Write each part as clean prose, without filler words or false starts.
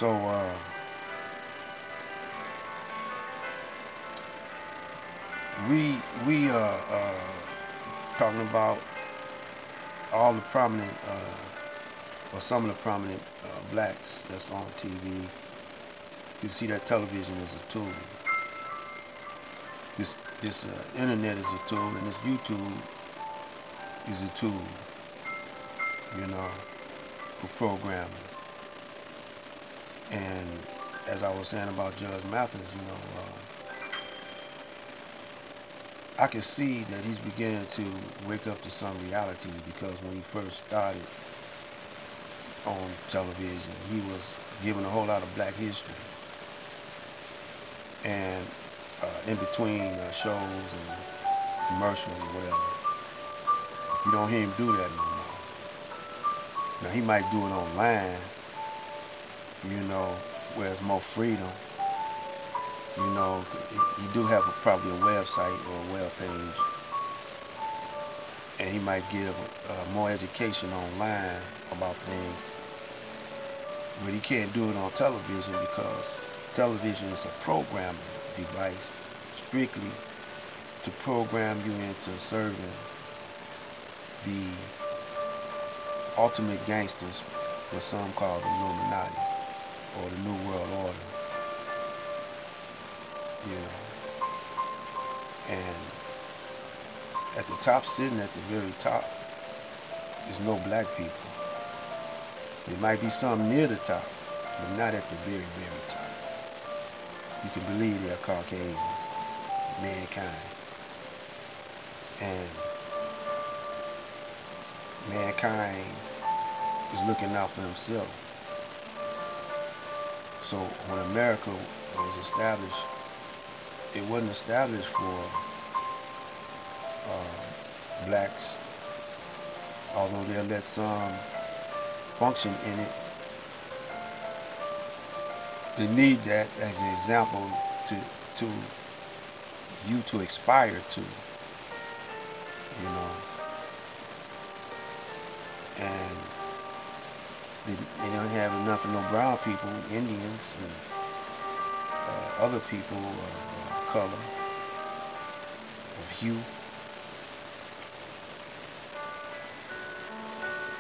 So we talking about all the prominent or some of the prominent blacks that's on TV. You see that television is a tool. This internet is a tool, and this YouTube is a tool, you know, for programming. And as I was saying about Judge Mathis, you know, I can see that he's beginning to wake up to some reality, because when he first started on television, he was giving a whole lot of black history. And in between shows and commercials or whatever, you don't hear him do that no more. Now, he might do it online, you know, where it's more freedom. You know, he do have probably a website or a web page, and he might give more education online about things, but he can't do it on television, because television is a programming device strictly to program you into serving the ultimate gangsters, what some call the Illuminati or the New World Order. You know, and at the top, sitting at the very top, is no black people. There might be some near the top, but not at the very, very top. You can believe they're Caucasians, mankind. And mankind is looking out for himself. So when America was established, it wasn't established for blacks, although they'll let some function in it. They need that as an example to you to aspire to, you know. And they don't have enough of no brown people, Indians, and other people of color, of hue.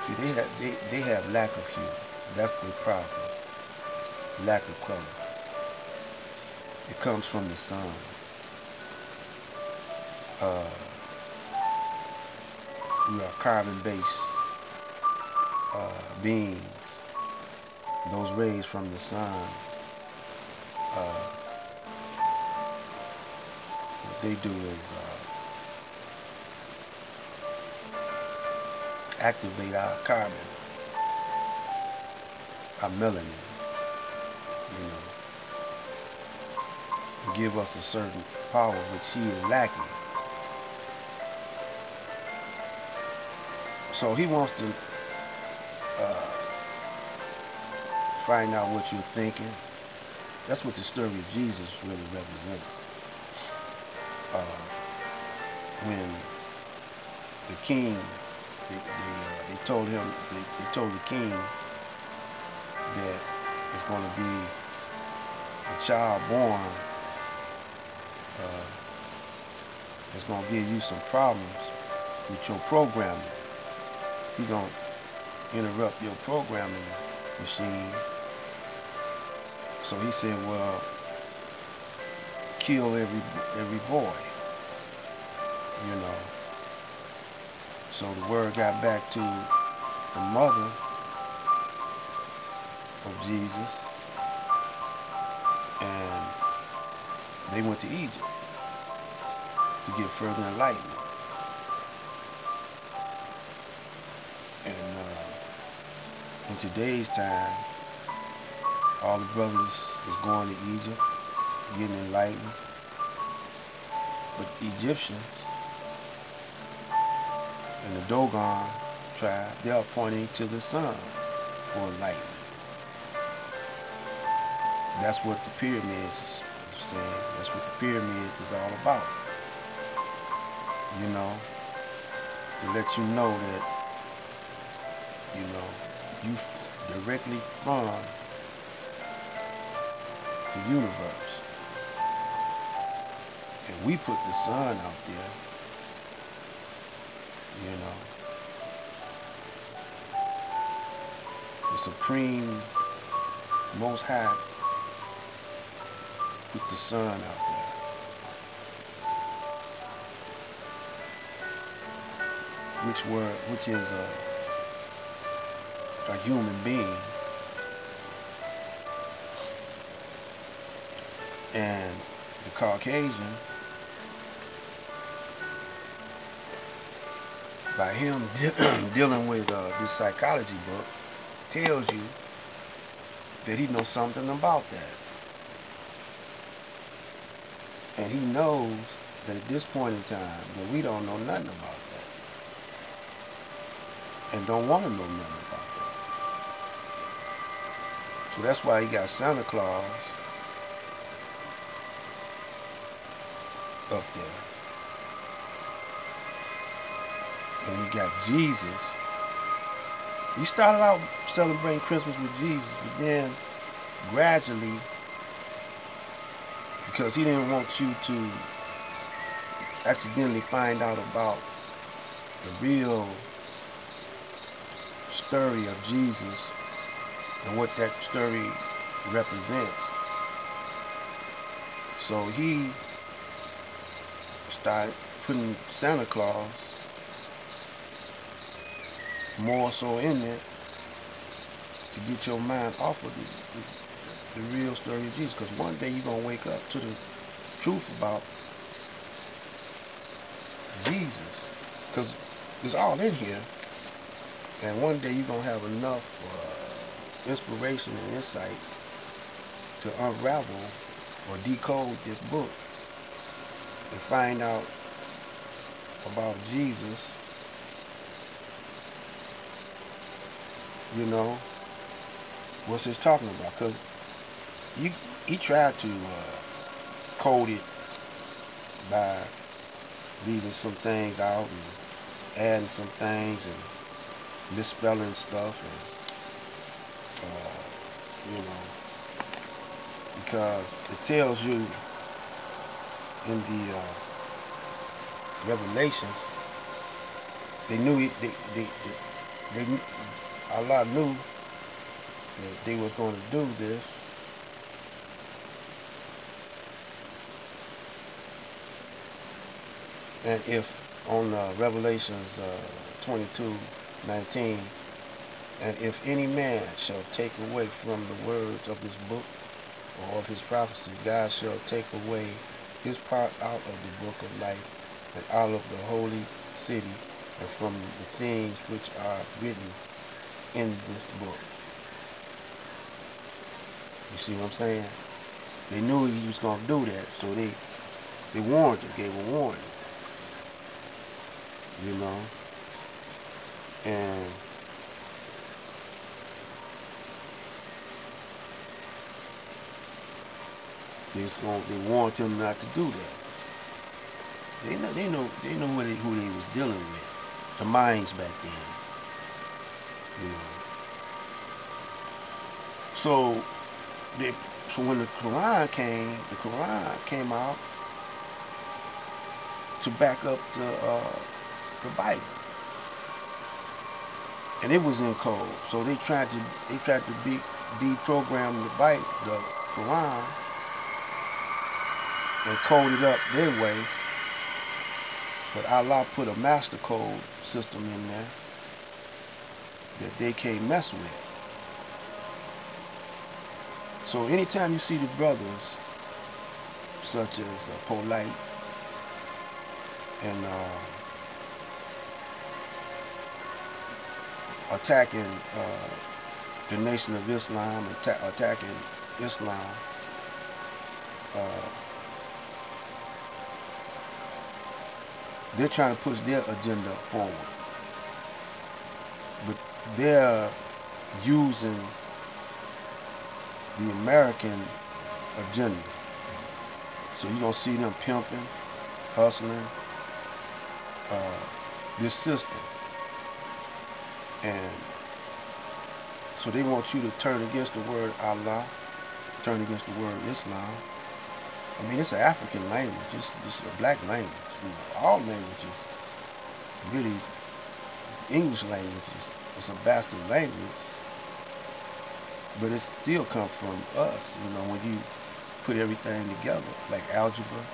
See, they have lack of hue. That's their problem. Lack of color. It comes from the sun. We are carbon-based beings. Those rays from the sun, what they do is activate our carbon, our melanin, you know, and give us a certain power which he is lacking. So he wants to find out what you're thinking. That's what the story of Jesus really represents. When the king, they told him, they told the king that it's going to be a child born that's going to give you some problems with your programming. He's going to interrupt your programming machine. So he said, well, kill every boy, you know. So the word got back to the mother of Jesus, and they went to Egypt to get further enlightenment. And in today's time, all the brothers is going to Egypt, getting enlightened. But Egyptians and the Dogon tribe, they are pointing to the sun for enlightenment. That's what the pyramids is saying. That's what the pyramids is all about. You know, to let you know that, you know, you directly from the universe. And we put the sun out there, you know. The Supreme Most High put the sun out there. Which is a human being. And the Caucasian, by him dealing with this psychology book, tells you that he knows something about that. And he knows that at this point in time that we don't know nothing about that. And don't want to know nothing about that. So that's why he got Santa Claus up there. And he got Jesus. He started out celebrating Christmas with Jesus, but then gradually, because he didn't want you to accidentally find out about the real story of Jesus and what that story represents. So he started putting Santa Claus more so in there to get your mind off of the real story of Jesus. Because one day you're going to wake up to the truth about Jesus. Because it's all in here. And one day you're going to have enough inspiration and insight to unravel or decode this book and find out about Jesus, you know, what's it's talking about. Because he tried to code it by leaving some things out and adding some things and misspelling stuff, and you know, because it tells you in the Revelations, they knew Allah knew that they was going to do this. And if on Revelations 22:19, and if any man shall take away from the words of this book or of his prophecy, God shall take away his part out of the book of life and out of the holy city and from the things which are written in this book. You see what I'm saying? They knew he was going to do that, so they warned him, gave a warning. You know? And they warned him not to do that. They know who they was dealing with. The minds back then. You know. So when the Quran came out to back up the Bible. And it was in code. So they tried to deprogram the Quran and code it up their way. But Allah put a master code system in there that they can't mess with. So anytime you see the brothers such as Polite and attacking the Nation of Islam, attacking Islam, they're trying to push their agenda forward, but they're using the American agenda. So you're going to see them pimping, hustling this system. And so they want you to turn against the word Allah turn against the word Islam. I mean, it's an African language. It's a black language. All languages, really, the English language is a bastard language, but it still comes from us. You know, when you put everything together, like algebra,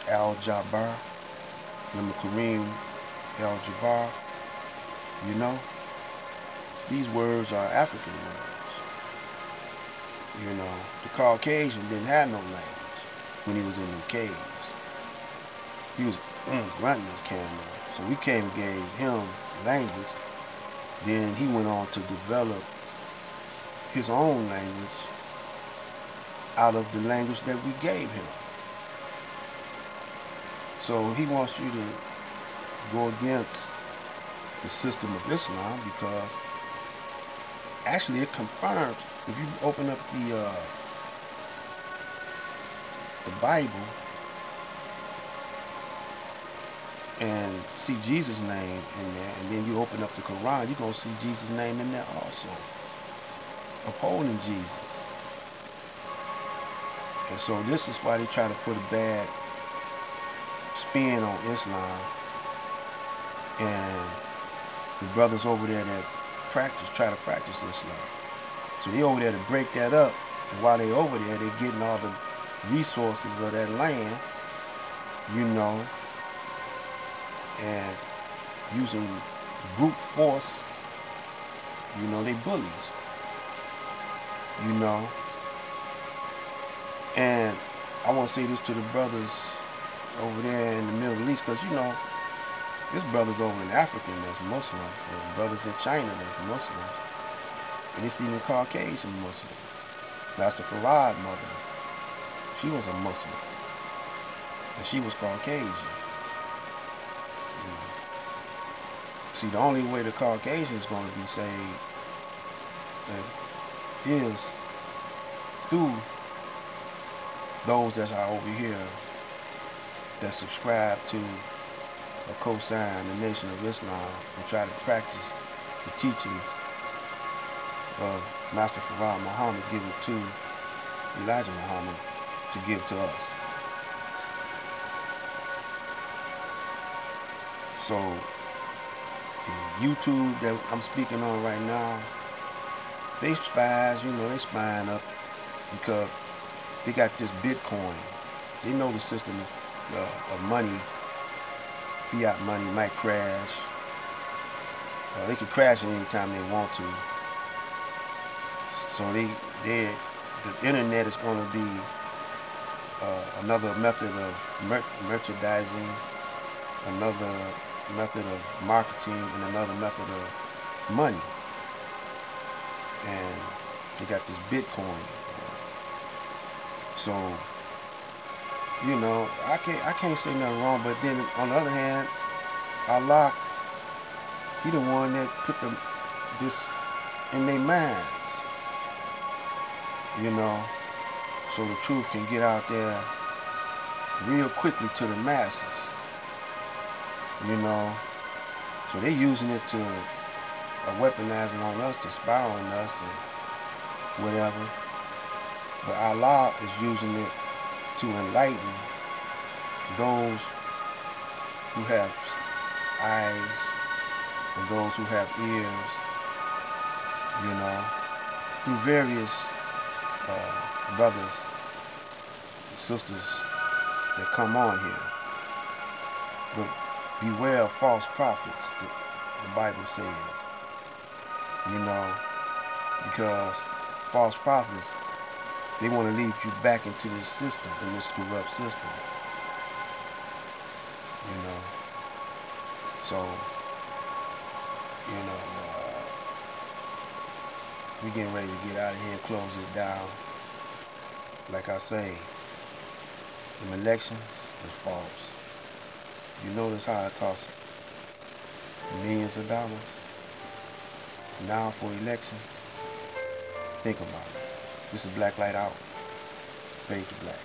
Al-Jabbar, remember Kareem Al-Jabbar, you know? These words are African words. You know, the Caucasian didn't have no language when he was in the caves. He was running his camera. So we came and gave him language. Then he went on to develop his own language out of the language that we gave him. So he wants you to go against the system of Islam because actually it confirms, if you open up the Bible and see Jesus' name in there, and then you open up the Quran, you're going to see Jesus' name in there also, upholding Jesus. And so this is why they try to put a bad spin on Islam, and the brothers over there that try to practice Islam. So they over there to break that up, and while they over there, they're getting all the resources of that land, you know, and using brute force, you know, they bullies, you know. And I want to say this to the brothers over there in the Middle East, because, you know, there's brothers over in Africa that's Muslims, and brothers in China that's Muslims, and it's even Caucasian Muslims. Master Farad's mother, she was a Muslim, and she was Caucasian. See, the only way the Caucasian is going to be saved is through those that are over here that subscribe to or co-sign the Nation of Islam and try to practice the teachings of Master Farad Muhammad given to Elijah Muhammad to give to us. So the YouTube that I'm speaking on right now, they spies, you know, they spying up because they got this Bitcoin. They know the system of money, fiat money might crash. They could crash at any time they want to. So the internet is going to be another method of merchandising, another method of marketing, and another method of money. And they got this Bitcoin. So, you know, I can't say nothing wrong, but then on the other hand, Allah, He the one that put this in their minds, you know, so the truth can get out there real quickly to the masses, you know. So they using it to weaponizing on us, to spy on us and whatever. But Allah is using it to enlighten those who have eyes and those who have ears, you know, through various brothers and sisters that come on here. But beware of false prophets, the Bible says, you know, because false prophets, they want to lead you back into this system, in this corrupt system, you know. So, you know, we getting ready to get out of here and close it down. Like I say, them elections is false. You notice how it costs millions of dollars now for elections? Think about it. This is Black Light Out. Fade to black.